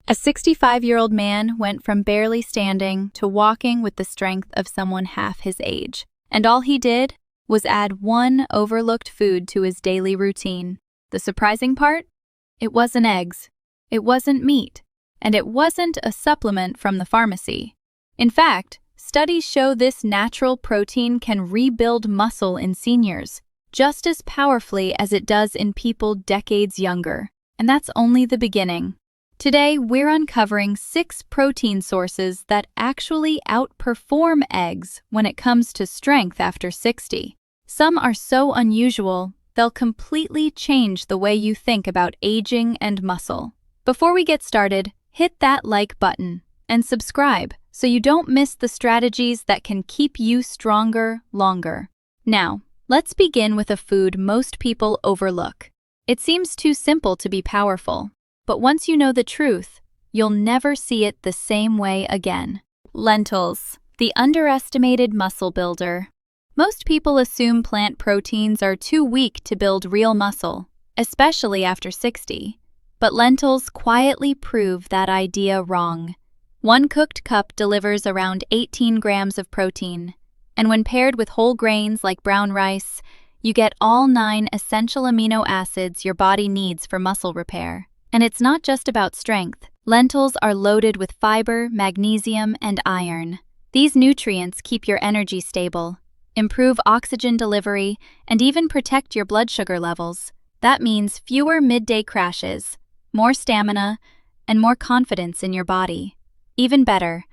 A 65-year-old man went from barely standing to walking with the strength of someone half his age. And all he did was add one overlooked food to his daily routine. The surprising part? It wasn't eggs, it wasn't meat, and it wasn't a supplement from the pharmacy. In fact, studies show this natural protein can rebuild muscle in seniors just as powerfully as it does in people decades younger. And that's only the beginning. Today, we're uncovering 6 protein sources that actually outperform eggs when it comes to strength after 60. Some are so unusual, they'll completely change the way you think about aging and muscle. Before we get started, hit that like button and subscribe so you don't miss the strategies that can keep you stronger longer. Now, let's begin with a food most people overlook. It seems too simple to be powerful, but once you know the truth, you'll never see it the same way again. Lentils, the underestimated muscle builder. Most people assume plant proteins are too weak to build real muscle, especially after 60. But lentils quietly prove that idea wrong. One cooked cup delivers around 18 grams of protein, and when paired with whole grains like brown rice, you get all 9 essential amino acids your body needs for muscle repair. And it's not just about strength. Lentils are loaded with fiber, magnesium, and iron. These nutrients keep your energy stable, improve oxygen delivery, and even protect your blood sugar levels. That means fewer midday crashes, more stamina, and more confidence in your body. Even better,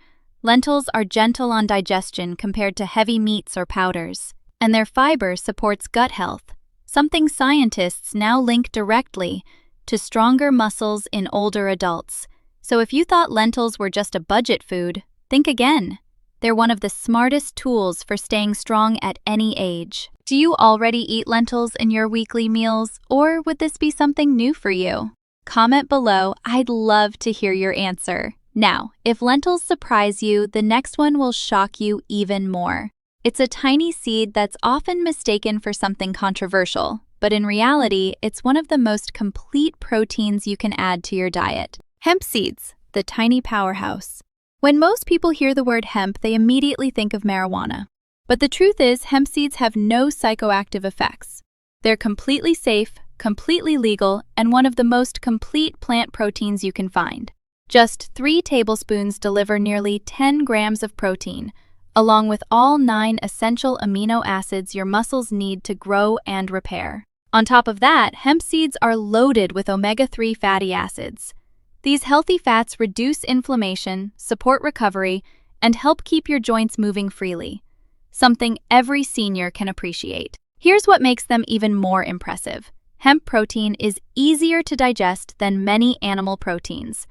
lentils are gentle on digestion compared to heavy meats or powders, and their fiber supports gut health, something scientists now link directly to stronger muscles in older adults. So if you thought lentils were just a budget food, think again. They're one of the smartest tools for staying strong at any age. Do you already eat lentils in your weekly meals, or would this be something new for you? Comment below, I'd love to hear your answer. Now, if lentils surprise you, the next one will shock you even more. It's a tiny seed that's often mistaken for something controversial, but in reality, it's one of the most complete proteins you can add to your diet. Hemp seeds, the tiny powerhouse. When most people hear the word hemp, they immediately think of marijuana. But the truth is, hemp seeds have no psychoactive effects. They're completely safe, completely legal, and one of the most complete plant proteins you can find. Just 3 tablespoons deliver nearly 10 grams of protein, along with all 9 essential amino acids your muscles need to grow and repair. On top of that, hemp seeds are loaded with omega-3 fatty acids. These healthy fats reduce inflammation, support recovery, and help keep your joints moving freely, something every senior can appreciate. Here's what makes them even more impressive. Hemp protein is easier to digest than many animal proteins.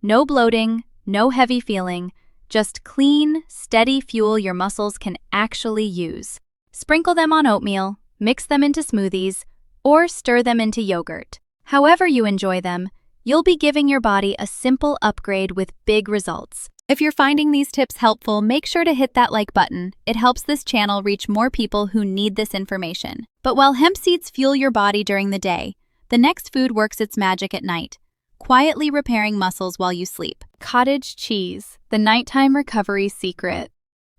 No bloating, no heavy feeling, just clean, steady fuel your muscles can actually use. Sprinkle them on oatmeal, mix them into smoothies, or stir them into yogurt. However you enjoy them, you'll be giving your body a simple upgrade with big results. If you're finding these tips helpful, make sure to hit that like button. It helps this channel reach more people who need this information. But while hemp seeds fuel your body during the day, the next food works its magic at night, quietly repairing muscles while you sleep. Cottage cheese, the nighttime recovery secret.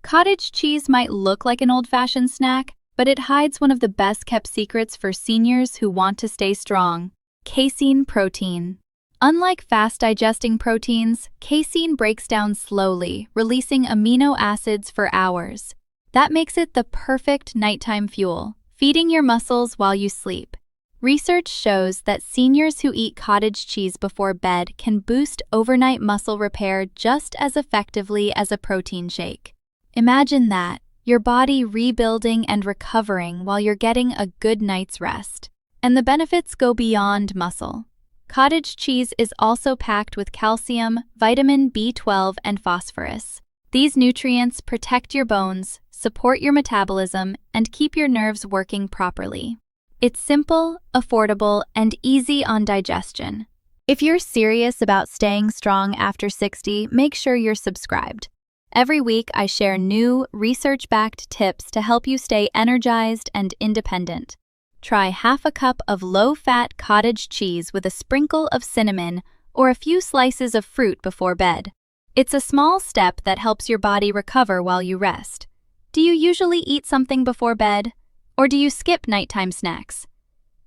Cottage cheese might look like an old-fashioned snack, but it hides one of the best-kept secrets for seniors who want to stay strong. Casein protein. Unlike fast-digesting proteins, casein breaks down slowly, releasing amino acids for hours. That makes it the perfect nighttime fuel, feeding your muscles while you sleep. Research shows that seniors who eat cottage cheese before bed can boost overnight muscle repair just as effectively as a protein shake. Imagine that, your body rebuilding and recovering while you're getting a good night's rest. And the benefits go beyond muscle. Cottage cheese is also packed with calcium, vitamin B12, and phosphorus. These nutrients protect your bones, support your metabolism, and keep your nerves working properly. It's simple, affordable, and easy on digestion. If you're serious about staying strong after 60, make sure you're subscribed. Every week, I share new, research-backed tips to help you stay energized and independent. Try half a cup of low-fat cottage cheese with a sprinkle of cinnamon or a few slices of fruit before bed. It's a small step that helps your body recover while you rest. Do you usually eat something before bed, or do you skip nighttime snacks?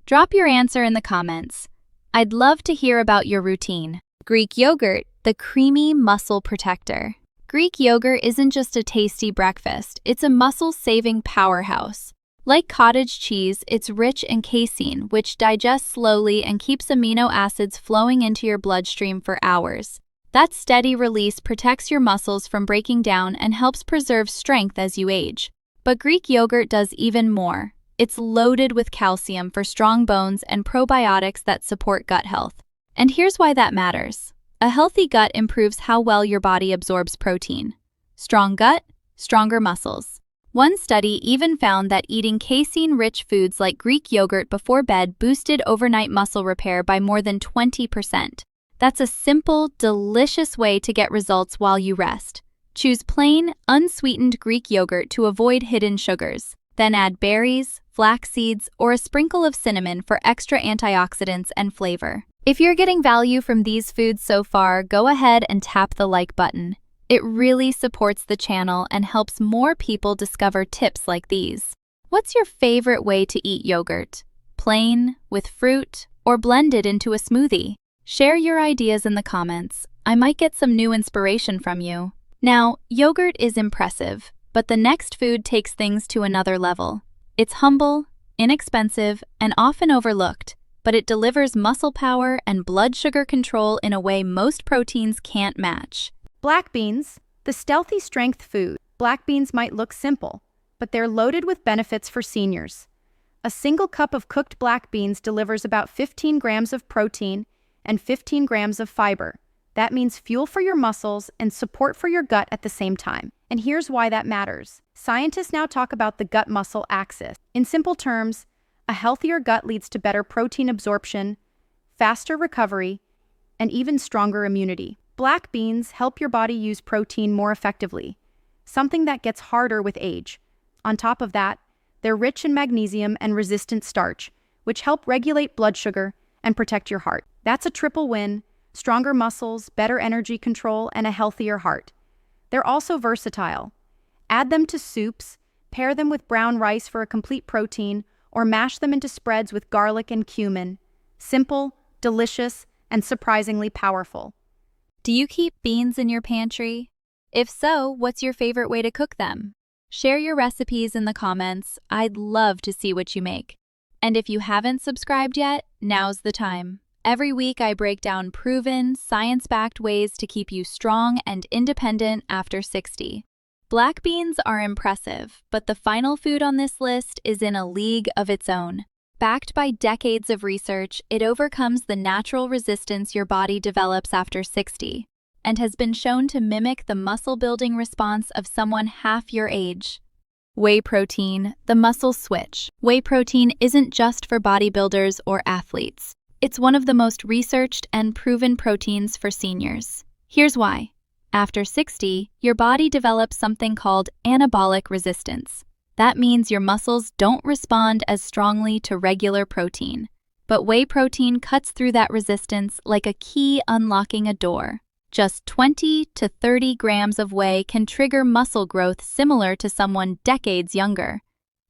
Drop your answer in the comments. I'd love to hear about your routine. Greek yogurt, the creamy muscle protector. Greek yogurt isn't just a tasty breakfast, it's a muscle-saving powerhouse. Like cottage cheese, it's rich in casein, which digests slowly and keeps amino acids flowing into your bloodstream for hours. That steady release protects your muscles from breaking down and helps preserve strength as you age. But Greek yogurt does even more. It's loaded with calcium for strong bones and probiotics that support gut health. And here's why that matters. A healthy gut improves how well your body absorbs protein. Strong gut, stronger muscles. One study even found that eating casein-rich foods like Greek yogurt before bed boosted overnight muscle repair by more than 20%. That's a simple, delicious way to get results while you rest. Choose plain, unsweetened Greek yogurt to avoid hidden sugars. Then add berries, flax seeds, or a sprinkle of cinnamon for extra antioxidants and flavor. If you're getting value from these foods so far, go ahead and tap the like button. It really supports the channel and helps more people discover tips like these. What's your favorite way to eat yogurt? Plain, with fruit, or blended into a smoothie? Share your ideas in the comments. I might get some new inspiration from you. Now, yogurt is impressive, but the next food takes things to another level. It's humble, inexpensive, and often overlooked, but it delivers muscle power and blood sugar control in a way most proteins can't match. Black beans, the stealthy strength food. Black beans might look simple, but they're loaded with benefits for seniors. A single cup of cooked black beans delivers about 15 grams of protein and 15 grams of fiber. That means fuel for your muscles and support for your gut at the same time. And here's why that matters. Scientists now talk about the gut-muscle axis. In simple terms, a healthier gut leads to better protein absorption, faster recovery, and even stronger immunity. Black beans help your body use protein more effectively, something that gets harder with age. On top of that, they're rich in magnesium and resistant starch, which help regulate blood sugar and protect your heart. That's a triple win: stronger muscles, better energy control, and a healthier heart. They're also versatile. Add them to soups, pair them with brown rice for a complete protein, or mash them into spreads with garlic and cumin. Simple, delicious, and surprisingly powerful. Do you keep beans in your pantry? If so, what's your favorite way to cook them? Share your recipes in the comments. I'd love to see what you make. And if you haven't subscribed yet, now's the time. Every week I break down proven, science-backed ways to keep you strong and independent after 60. Black beans are impressive, but the final food on this list is in a league of its own. Backed by decades of research, it overcomes the natural resistance your body develops after 60 and has been shown to mimic the muscle-building response of someone half your age. Whey protein, the muscle switch. Whey protein isn't just for bodybuilders or athletes. It's one of the most researched and proven proteins for seniors. Here's why. After 60, your body develops something called anabolic resistance. That means your muscles don't respond as strongly to regular protein. But whey protein cuts through that resistance like a key unlocking a door. Just 20 to 30 grams of whey can trigger muscle growth similar to someone decades younger.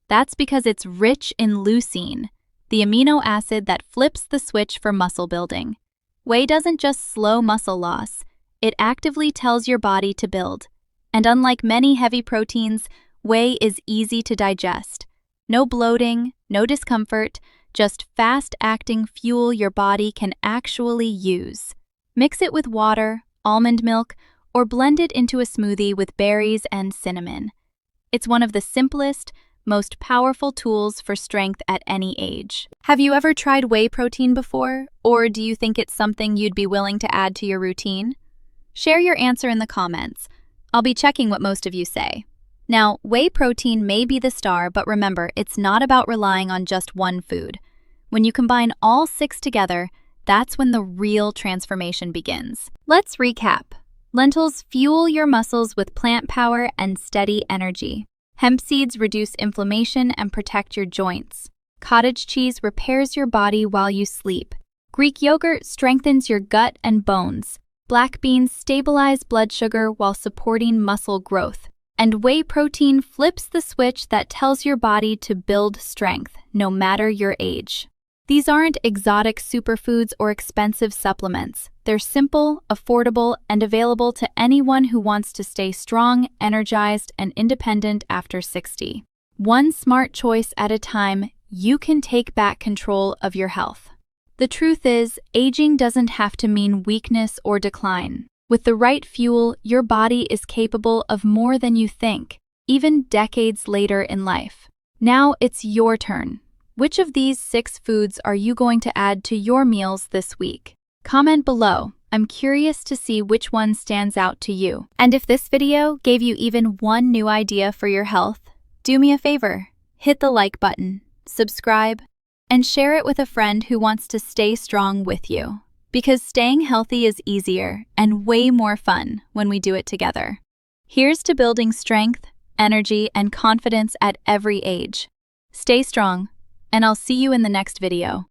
That's because it's rich in leucine, the amino acid that flips the switch for muscle building. Whey doesn't just slow muscle loss, it actively tells your body to build. And unlike many heavy proteins, whey is easy to digest. No bloating, no discomfort, just fast-acting fuel your body can actually use. Mix it with water, almond milk, or blend it into a smoothie with berries and cinnamon. It's one of the simplest, most powerful tools for strength at any age. Have you ever tried whey protein before, or do you think it's something you'd be willing to add to your routine? Share your answer in the comments. I'll be checking what most of you say. Now, whey protein may be the star, but remember, it's not about relying on just one food. When you combine all 6 together, that's when the real transformation begins. Let's recap. Lentils fuel your muscles with plant power and steady energy. Hemp seeds reduce inflammation and protect your joints. Cottage cheese repairs your body while you sleep. Greek yogurt strengthens your gut and bones. Black beans stabilize blood sugar while supporting muscle growth. And whey protein flips the switch that tells your body to build strength, no matter your age. These aren't exotic superfoods or expensive supplements. They're simple, affordable, and available to anyone who wants to stay strong, energized, and independent after 60. One smart choice at a time, you can take back control of your health. The truth is, aging doesn't have to mean weakness or decline. With the right fuel, your body is capable of more than you think, even decades later in life. Now it's your turn. Which of these 6 foods are you going to add to your meals this week? Comment below. I'm curious to see which one stands out to you. And if this video gave you even one new idea for your health, do me a favor. Hit the like button, subscribe, and share it with a friend who wants to stay strong with you. Because staying healthy is easier and way more fun when we do it together. Here's to building strength, energy, and confidence at every age. Stay strong, and I'll see you in the next video.